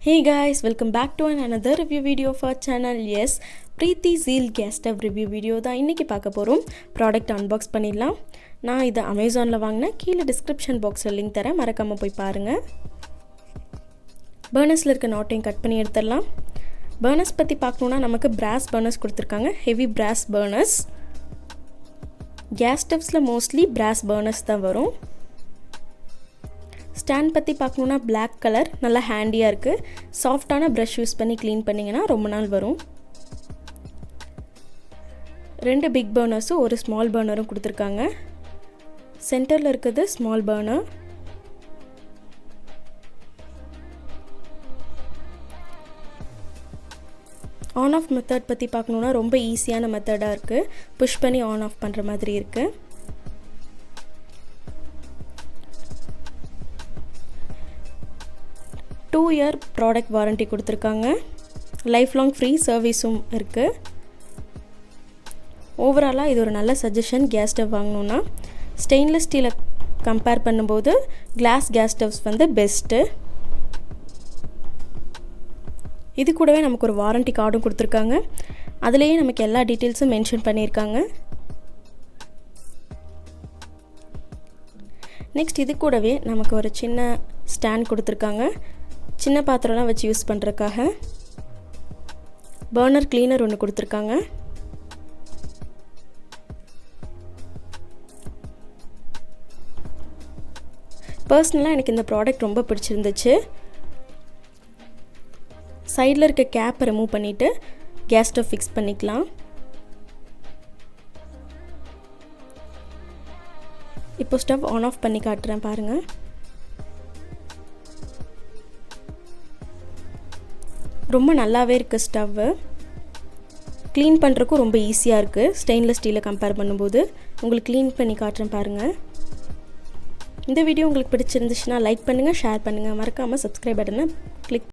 Hey guys, welcome back to another review video of our channel. Yes, Preethi zeal gas stove review video தான் இன்னைக்கு பார்க்க போறோம். Product unbox பண்ணிடலாம். நான் இத Amazonல வாங்குனேன். கீழ description boxல லிங்க் தரேன். மறக்காம போய் பாருங்க. பர்னர்ஸ்ல இருக்க நாட்டையும் கட் பண்ணி எடுத்துடலாம். பர்னர்ஸ் பத்தி பார்க்கணும்னா நமக்கு brass burners கொடுத்திருக்காங்க. heavy brass burners. gas stoves-ல mostly brass burners தான் வரும். ஸ்டாண்ட் பற்றி பார்க்கணுன்னா black கலர் நல்லா ஹேண்டியாக இருக்குது. சாஃப்டான ப்ரஷ் யூஸ் பண்ணி க்ளீன் பண்ணிங்கன்னா ரொம்ப நாள் வரும். 2 பிக் பர்னர்ஸும் ஒரு ஸ்மால் பர்னரும் கொடுத்துருக்காங்க. சென்டரில் இருக்கிறது small burner. On off method பற்றி பார்க்கணுன்னா ரொம்ப ஈஸியான மெத்தடாக இருக்குது. புஷ் பண்ணி ஆன் ஆஃப் பண்ணுற மாதிரி இருக்குது. டூ இயர் ப்ராடக்ட் வாரண்டி கொடுத்துருக்காங்க. லைஃப் லாங் ஃப்ரீ சர்வீஸும் இருக்குது. ஓவராலாக இது ஒரு நல்ல சஜஷன் கேஸ் ஸ்டவ் வாங்கணுன்னா. ஸ்டெயின்லெஸ் ஸ்டீலை கம்பேர் பண்ணும்போது கிளாஸ் கேஸ் ஸ்டவ்ஸ் வந்து பெஸ்ட்டு. இது கூடவே நமக்கு ஒரு வாரண்டி கார்டும் கொடுத்துருக்காங்க. அதுலேயே நமக்கு எல்லா டீட்டெயில்ஸும் மென்ஷன் பண்ணியிருக்காங்க. நெக்ஸ்ட் இது கூடவே நமக்கு ஒரு சின்ன ஸ்டாண்ட் கொடுத்துருக்காங்க. சின்ன பாத்திரம்லாம் வச்சு யூஸ் பண்ணுறதுக்காக. பர்னர் கிளீனர் ஒன்று கொடுத்துருக்காங்க. பர்சனலாக எனக்கு இந்த ப்ராடக்ட் ரொம்ப பிடிச்சிருந்துச்சு. சைடில் இருக்க கேப்பை ரிமூவ் பண்ணிவிட்டு கேஸ் ஸ்டவ் ஃபிக்ஸ் பண்ணிக்கலாம். இப்போ ஸ்டவ் ஆன் ஆஃப் பண்ணி காட்டுறேன் பாருங்கள். ரொம்ப நல்லாவே இருக்குது ஸ்டவ்வு. க்ளீன் பண்ணுறதுக்கும் ரொம்ப ஈஸியாக இருக்குது. ஸ்டெயின்லெஸ் ஸ்டீலை கம்பேர் பண்ணும்போது உங்களுக்கு க்ளீன் பண்ணி காட்டுறேன் பாருங்கள். இந்த வீடியோ உங்களுக்கு பிடிச்சிருந்துச்சுன்னா லைக் பண்ணுங்கள், ஷேர் பண்ணுங்கள். மறக்காமல் சப்ஸ்கிரைப் பட்டனை கிளிக்